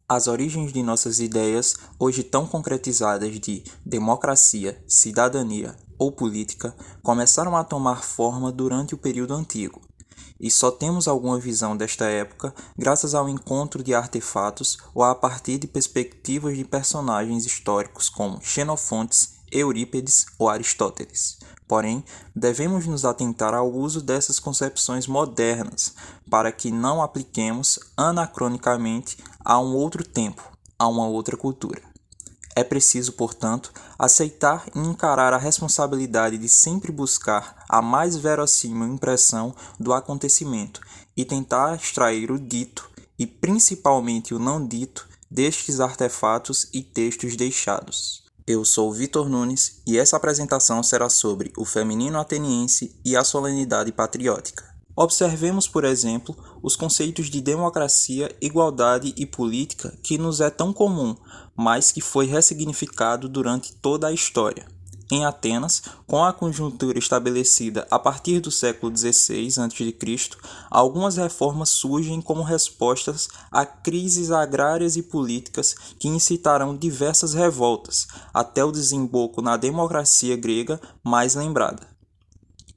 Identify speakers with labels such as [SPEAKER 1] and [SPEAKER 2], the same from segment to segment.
[SPEAKER 1] As origens de nossas ideias, hoje tão concretizadas de democracia, cidadania ou política, começaram a tomar forma durante o período antigo, e só temos alguma visão desta época graças ao encontro de artefatos ou a partir de perspectivas de personagens históricos como Xenofontes, Eurípides ou Aristóteles. Porém, devemos nos atentar ao uso dessas concepções modernas para que não apliquemos anacronicamente a um outro tempo, a uma outra cultura. É preciso, portanto, aceitar e encarar a responsabilidade de sempre buscar a mais verossímil impressão do acontecimento e tentar extrair o dito e principalmente o não dito destes artefatos e textos deixados. Eu sou Vitor Nunes e essa apresentação será sobre o feminino ateniense e a solenidade patriótica. Observemos, por exemplo, os conceitos de democracia, igualdade e política que nos é tão comum, mas que foi ressignificado durante toda a história. Em Atenas, com a conjuntura estabelecida a partir do século XVI a.C., algumas reformas surgem como respostas a crises agrárias e políticas que incitarão diversas revoltas, até o desemboco na democracia grega mais lembrada.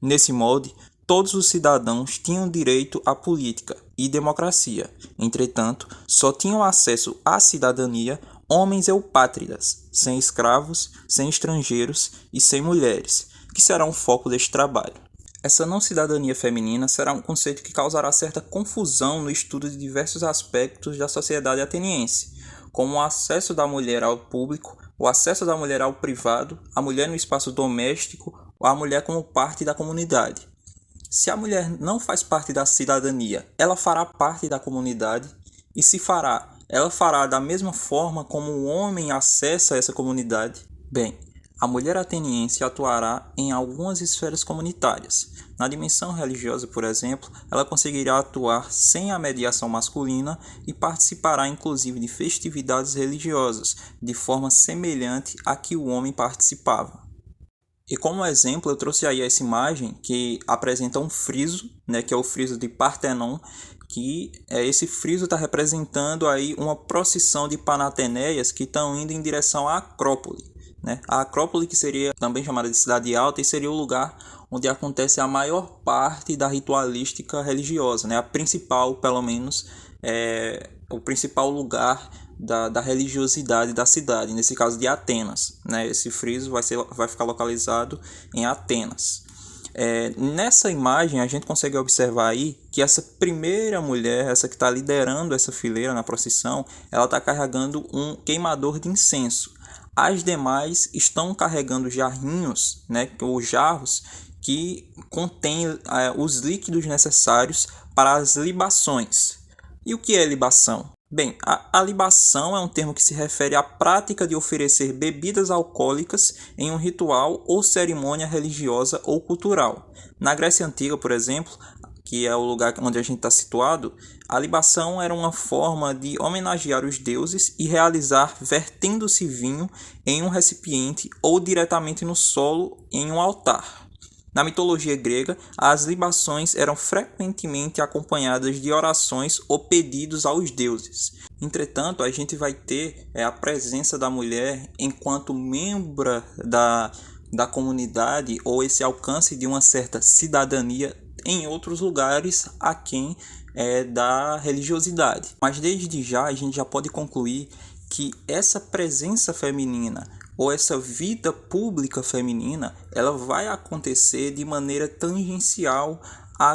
[SPEAKER 1] Nesse molde, todos os cidadãos tinham direito à política e democracia. Entretanto, só tinham acesso à cidadania homens eupátridas, sem escravos, sem estrangeiros e sem mulheres, que será um foco deste trabalho. Essa não cidadania feminina será um conceito que causará certa confusão no estudo de diversos aspectos da sociedade ateniense, como o acesso da mulher ao público, o acesso da mulher ao privado, a mulher no espaço doméstico ou a mulher como parte da comunidade. Se a mulher não faz parte da cidadania, ela fará parte da comunidade, e se fará, ela fará da mesma forma como o homem acessa essa comunidade? Bem, a mulher ateniense atuará em algumas esferas comunitárias. Na dimensão religiosa, por exemplo, ela conseguirá atuar sem a mediação masculina e participará inclusive de festividades religiosas, de forma semelhante à que o homem participava. E como exemplo, eu trouxe aí essa imagem que apresenta um friso, né, que é o friso de Partenon, que esse friso está representando aí uma procissão de panateneias que estão indo em direção à Acrópole. Né? A Acrópole, que seria também chamada de Cidade Alta, e seria o lugar onde acontece a maior parte da ritualística religiosa, né? A principal, pelo menos, o principal lugar da religiosidade da cidade, nesse caso de Atenas. Né? Esse friso vai ficar localizado em Atenas. Nessa imagem a gente consegue observar aí que essa primeira mulher, essa que está liderando essa fileira na procissão, ela está carregando um queimador de incenso. As demais estão carregando jarrinhos, né, ou jarros, que contêm os líquidos necessários para as libações. E o que é libação? Bem, a libação é um termo que se refere à prática de oferecer bebidas alcoólicas em um ritual ou cerimônia religiosa ou cultural. Na Grécia Antiga, por exemplo, que é o lugar onde a gente está situado, a libação era uma forma de homenagear os deuses e realizar vertendo-se vinho em um recipiente ou diretamente no solo em um altar. Na mitologia grega, as libações eram frequentemente acompanhadas de orações ou pedidos aos deuses. Entretanto, a gente vai ter a presença da mulher enquanto membro da comunidade ou esse alcance de uma certa cidadania em outros lugares aquém da religiosidade. Mas desde já a gente já pode concluir que essa presença feminina ou essa vida pública feminina, ela vai acontecer de maneira tangencial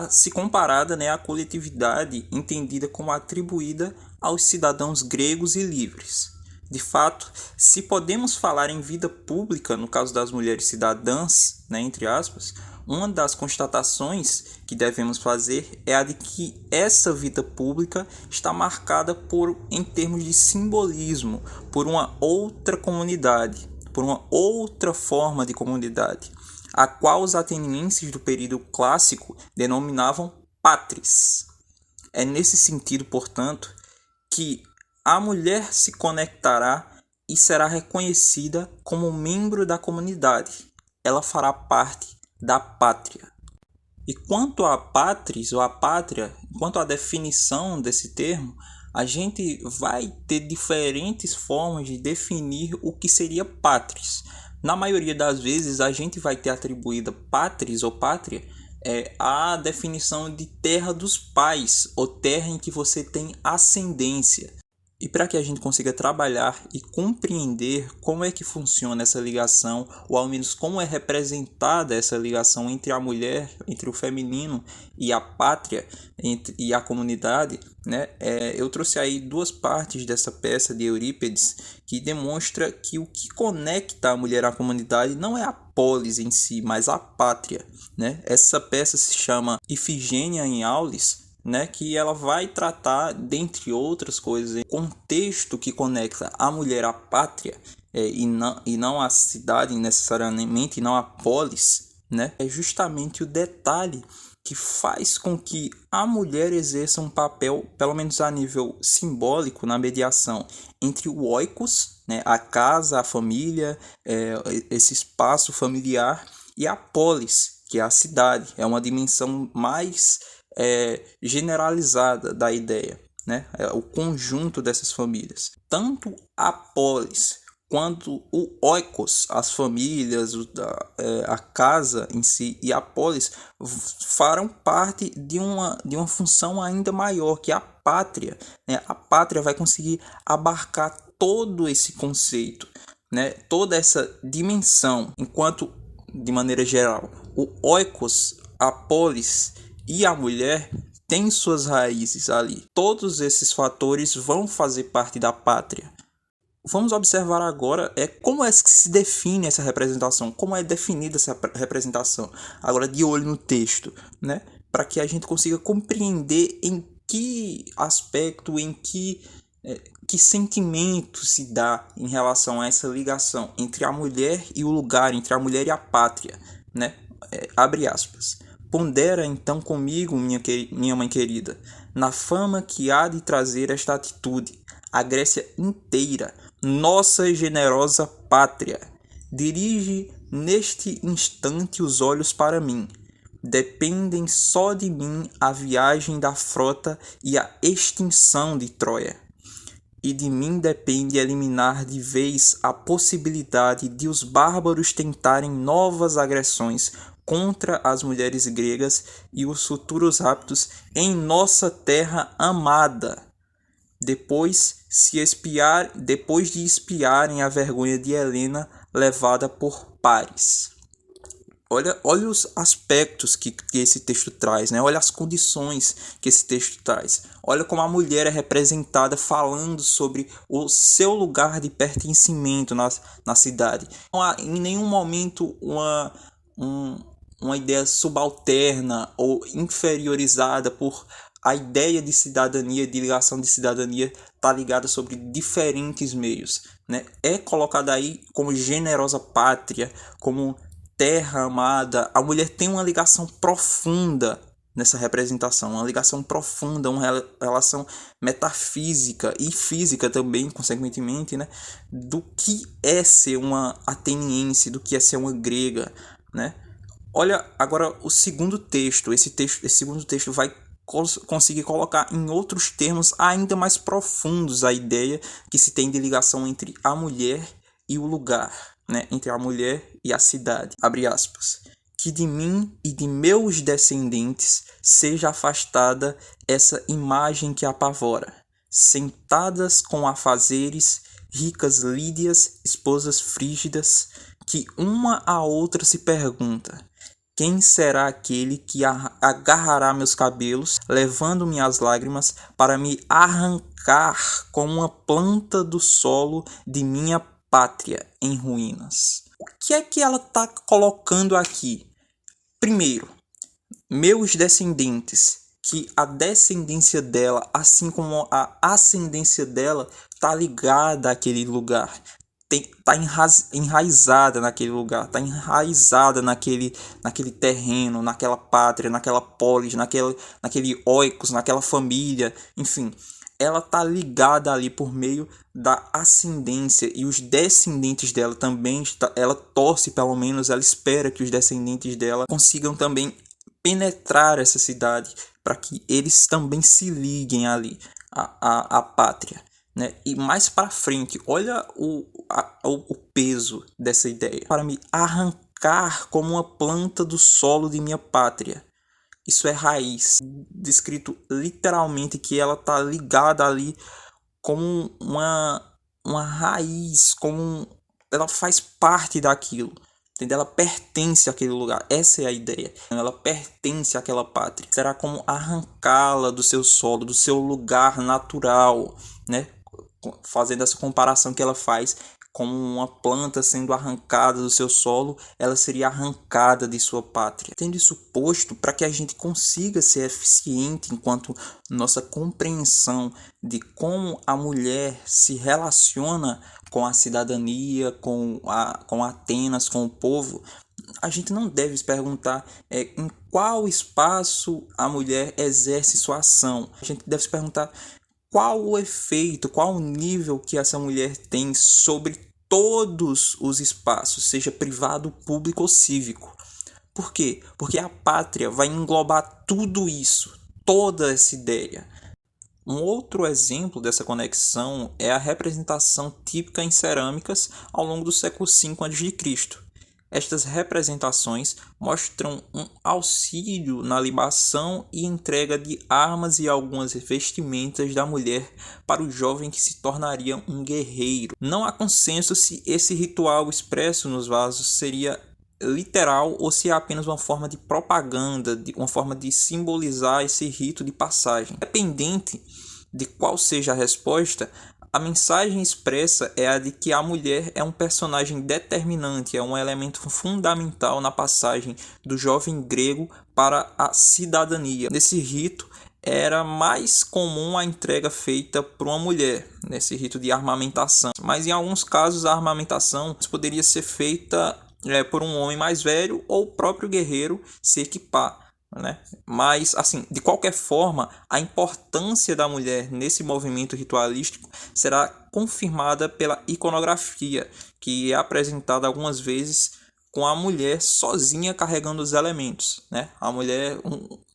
[SPEAKER 1] se comparada, né, à coletividade entendida como atribuída aos cidadãos gregos e livres. De fato, se podemos falar em vida pública, no caso das mulheres cidadãs, né, entre aspas, uma das constatações que devemos fazer é a de que essa vida pública está marcada em termos de simbolismo, por uma outra comunidade, por uma outra forma de comunidade, a qual os atenienses do período clássico denominavam patris. É nesse sentido, portanto, que a mulher se conectará e será reconhecida como membro da comunidade. Ela fará parte da pátria. E quanto à patris ou à pátria, quanto à definição desse termo, a gente vai ter diferentes formas de definir o que seria patris. Na maioria das vezes, a gente vai ter atribuída patris ou pátria a definição de terra dos pais, ou terra em que você tem ascendência. E para que a gente consiga trabalhar e compreender como é que funciona essa ligação, ou ao menos como é representada essa ligação entre a mulher, entre o feminino e a pátria e a comunidade, né? Eu trouxe aí duas partes dessa peça de Eurípides que demonstra que o que conecta a mulher à comunidade não é a polis em si, mas a pátria, né? Essa peça se chama Ifigênia em Aulis, né, que ela vai tratar, dentre outras coisas, o contexto que conecta a mulher à pátria e não à cidade necessariamente, e não à polis, né, é justamente o detalhe que faz com que a mulher exerça um papel, pelo menos a nível simbólico, na mediação entre o oikos, né, a casa, a família, esse espaço familiar, e a polis, que é a cidade. É uma dimensão mais generalizada da ideia, né? O conjunto dessas famílias. Tanto a polis quanto o oikos, as famílias, a casa em si e a polis farão parte de uma função ainda maior, que é a pátria, né? A pátria vai conseguir abarcar todo esse conceito, né? Toda essa dimensão, enquanto, de maneira geral, o oikos, a polis e a mulher têm suas raízes ali. Todos esses fatores vão fazer parte da pátria. Vamos observar agora como é que se define essa representação, como é definida essa representação, agora de olho no texto, né? Para que a gente consiga compreender em que aspecto, em que sentimento se dá em relação a essa ligação entre a mulher e o lugar, entre a mulher e a pátria, né? Abre aspas. Pondera então comigo, minha mãe querida, na fama que há de trazer esta atitude, a Grécia inteira, nossa generosa pátria. Dirige neste instante os olhos para mim. Dependem só de mim a viagem da frota e a extinção de Troia. E de mim depende eliminar de vez a possibilidade de os bárbaros tentarem novas agressões contra as mulheres gregas e os futuros raptos em nossa terra amada, depois de espiarem a vergonha de Helena levada por Paris. Olha os aspectos que esse texto traz, né? Olha as condições que esse texto traz. Olha como a mulher é representada falando sobre o seu lugar de pertencimento na cidade. Não há em nenhum momento uma ideia subalterna ou inferiorizada por a ideia de cidadania, de ligação de cidadania, está ligada sobre diferentes meios, né? É colocada aí como generosa pátria, como terra amada. A mulher tem uma ligação profunda nessa representação, uma ligação profunda, uma relação metafísica e física também, consequentemente, né? Do que é ser uma ateniense, do que é ser uma grega, né? Olha agora o segundo texto. Esse segundo texto vai conseguir colocar em outros termos ainda mais profundos a ideia que se tem de ligação entre a mulher e o lugar, né? Entre a mulher e a cidade. Abre aspas. Que de mim e de meus descendentes seja afastada essa imagem que apavora. Sentadas com afazeres, ricas lídias, esposas frígidas, que uma a outra se pergunta: quem será aquele que agarrará meus cabelos, levando-me as lágrimas, para me arrancar com uma planta do solo de minha pátria em ruínas? O que é que ela está colocando aqui? Primeiro, meus descendentes, que a descendência dela, assim como a ascendência dela, está ligada àquele lugar. Está enraizada naquele lugar, está enraizada naquele terreno, naquela pátria, naquela polis, naquele oikos, naquela família, enfim. Ela está ligada ali por meio da ascendência, e os descendentes dela também, ela torce, pelo menos, ela espera que os descendentes dela consigam também penetrar essa cidade, para que eles também se liguem ali. a pátria, né? E mais para frente, olha o peso dessa ideia. Para me arrancar como uma planta do solo de minha pátria. Isso é raiz, descrito literalmente que ela está ligada ali como uma raiz, ela faz parte daquilo. Entendeu? Ela pertence àquele lugar. Essa é a ideia. Ela pertence àquela pátria. Será como arrancá-la do seu solo, do seu lugar natural, né? Fazendo essa comparação que ela faz, como uma planta sendo arrancada do seu solo, ela seria arrancada de sua pátria. Tendo isso posto, para que a gente consiga ser eficiente enquanto nossa compreensão de como a mulher se relaciona com a cidadania, com Atenas, com o povo, a gente não deve se perguntar em qual espaço a mulher exerce sua ação. A gente deve se perguntar qual o efeito, qual o nível que essa mulher tem sobre todos os espaços, seja privado, público ou cívico. Por quê? Porque a pátria vai englobar tudo isso, toda essa ideia. Um outro exemplo dessa conexão é a representação típica em cerâmicas ao longo do século V a.C. Estas representações mostram um auxílio na libação e entrega de armas e algumas vestimentas da mulher para o jovem que se tornaria um guerreiro. Não há consenso se esse ritual expresso nos vasos seria literal ou se é apenas uma forma de propaganda, uma forma de simbolizar esse rito de passagem. Independente de qual seja a resposta, a mensagem expressa é a de que a mulher é um personagem determinante, é um elemento fundamental na passagem do jovem grego para a cidadania. Nesse rito, era mais comum a entrega feita por uma mulher, nesse rito de armamentação. Mas em alguns casos, a armamentação poderia ser feita por um homem mais velho ou o próprio guerreiro se equipar, né? Mas, assim, de qualquer forma, a importância da mulher nesse movimento ritualístico será confirmada pela iconografia, que é apresentada algumas vezes com a mulher sozinha carregando os elementos, né? A mulher,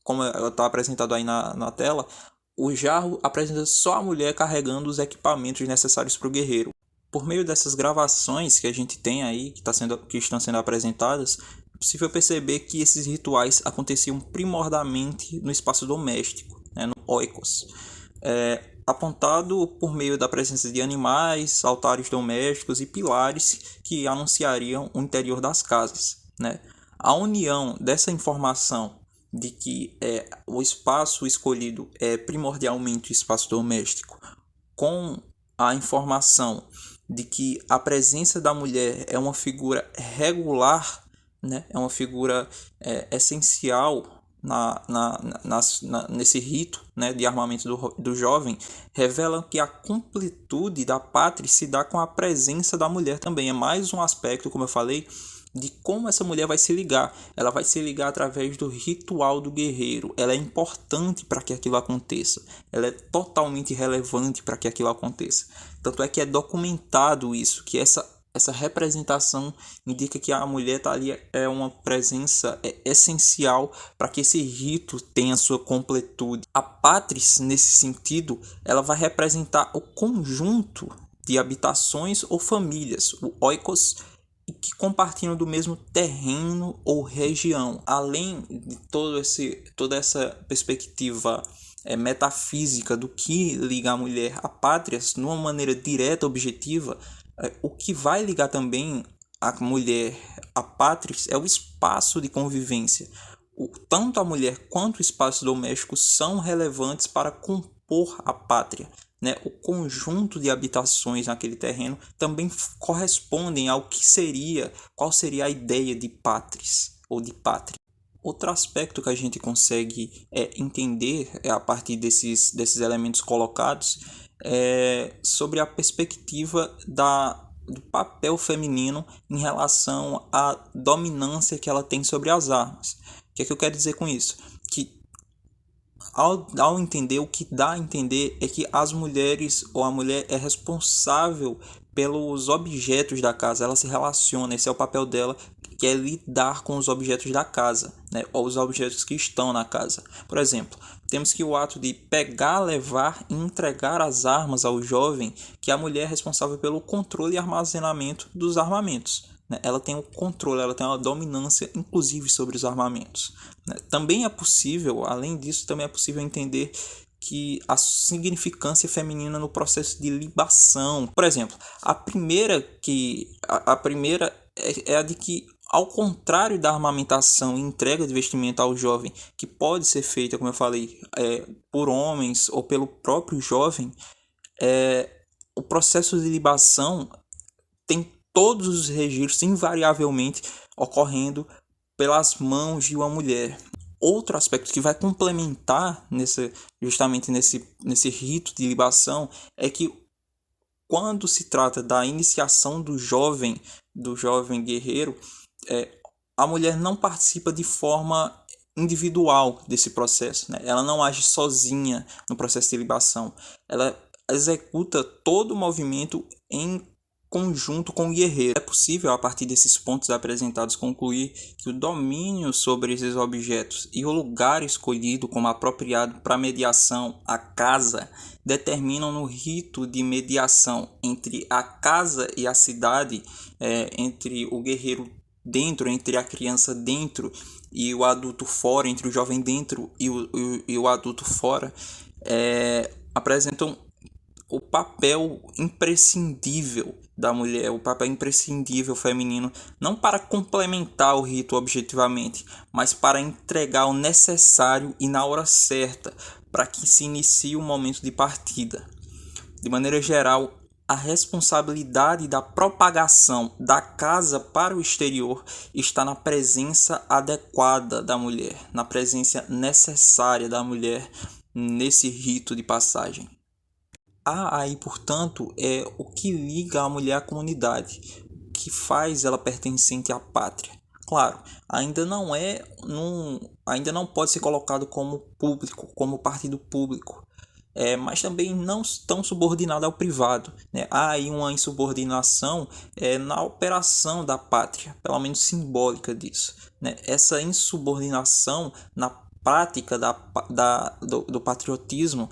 [SPEAKER 1] como está apresentado aí na tela, o jarro apresenta só a mulher carregando os equipamentos necessários para o guerreiro. Por meio dessas gravações que a gente tem aí, que estão sendo apresentadas, é possível perceber que esses rituais aconteciam primordialmente no espaço doméstico, né, no oikos, apontado por meio da presença de animais, altares domésticos e pilares que anunciariam o interior das casas, né? A união dessa informação de que o espaço escolhido é primordialmente o espaço doméstico com a informação de que a presença da mulher é uma figura regular, né? É uma figura essencial nesse rito, né, de armamento do jovem, revela que a completude da pátria se dá com a presença da mulher também. É mais um aspecto, como eu falei, de como essa mulher vai se ligar. Ela vai se ligar através do ritual do guerreiro. Ela é importante para que aquilo aconteça. Ela é totalmente relevante para que aquilo aconteça. Tanto é que é documentado isso, que essa representação indica que a mulher está ali, é uma presença essencial para que esse rito tenha sua completude. A patris, nesse sentido, ela vai representar o conjunto de habitações ou famílias, o oikos, que compartilham do mesmo terreno ou região. Além de toda essa perspectiva metafísica do que liga a mulher a pátrias, de uma maneira direta, objetiva, o que vai ligar também a mulher a pátrias é o espaço de convivência. Tanto a mulher quanto o espaço doméstico são relevantes para compor a pátria, né? O conjunto de habitações naquele terreno também correspondem ao qual seria a ideia de patris ou de pátria. Outro aspecto que a gente consegue entender a partir desses elementos colocados é sobre a perspectiva do papel feminino em relação à dominância que ela tem sobre as armas. O que é que eu quero dizer com isso? Que ao entender, o que dá a entender é que as mulheres ou a mulher é responsável pelos objetos da casa, ela se relaciona, esse é o papel dela, que é lidar com os objetos da casa, né, ou os objetos que estão na casa. Por exemplo, temos que o ato de pegar, levar e entregar as armas ao jovem, que a mulher é responsável pelo controle e armazenamento dos armamentos. Ela tem o controle, ela tem uma dominância, inclusive, sobre os armamentos. Também é possível, além disso, também é possível entender que a significância feminina no processo de libação. Por exemplo, a primeira é a de que, ao contrário da armamentação e entrega de vestimenta ao jovem, que pode ser feita, como eu falei, por homens ou pelo próprio jovem, o processo de libação tem todos os registros invariavelmente ocorrendo pelas mãos de uma mulher. Outro aspecto que vai complementar justamente nesse rito de libação é que, quando se trata da iniciação do jovem guerreiro, a mulher não participa de forma individual desse processo, né? Ela não age sozinha no processo de libação. Ela executa todo o movimento em conjunto com o guerreiro. É possível, a partir desses pontos apresentados, concluir que o domínio sobre esses objetos e o lugar escolhido como apropriado para mediação, a casa, determinam no rito de mediação entre a casa e a cidade, entre o guerreiro dentro, entre a criança dentro e o adulto fora, entre o jovem dentro e o adulto fora, apresentam o papel imprescindível da mulher, o papel imprescindível feminino, não para complementar o rito objetivamente, mas para entregar o necessário e na hora certa, para que se inicie o momento de partida. De maneira geral, a responsabilidade da propagação da casa para o exterior está na presença adequada da mulher, na presença necessária da mulher nesse rito de passagem. Há aí, portanto, o que liga a mulher à comunidade, que faz ela pertencente à pátria. Claro, ainda não pode ser colocado como público, como partido público, mas também não tão subordinado ao privado, né? Há aí uma insubordinação na operação da pátria, pelo menos simbólica disso, né? Essa insubordinação na prática do patriotismo,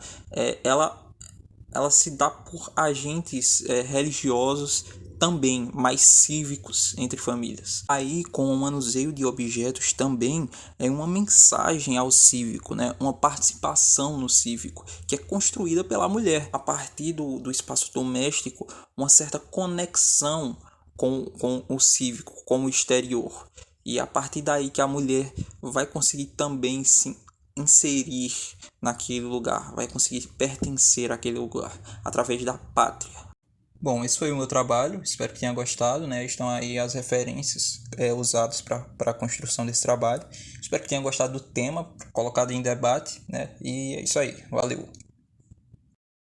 [SPEAKER 1] ela se dá por agentes religiosos também, mais cívicos entre famílias. Aí, com o manuseio de objetos também é uma mensagem ao cívico, né? Uma participação no cívico, que é construída pela mulher. A partir do espaço doméstico, uma certa conexão com o cívico, com o exterior. E a partir daí que a mulher vai conseguir também se inserir naquele lugar, vai conseguir pertencer àquele lugar através da pátria. Bom, esse foi o meu trabalho, espero que tenha gostado, né? Estão aí as referências usadas para a construção desse trabalho. Espero que tenha gostado do tema colocado em debate, né? E é isso aí, valeu!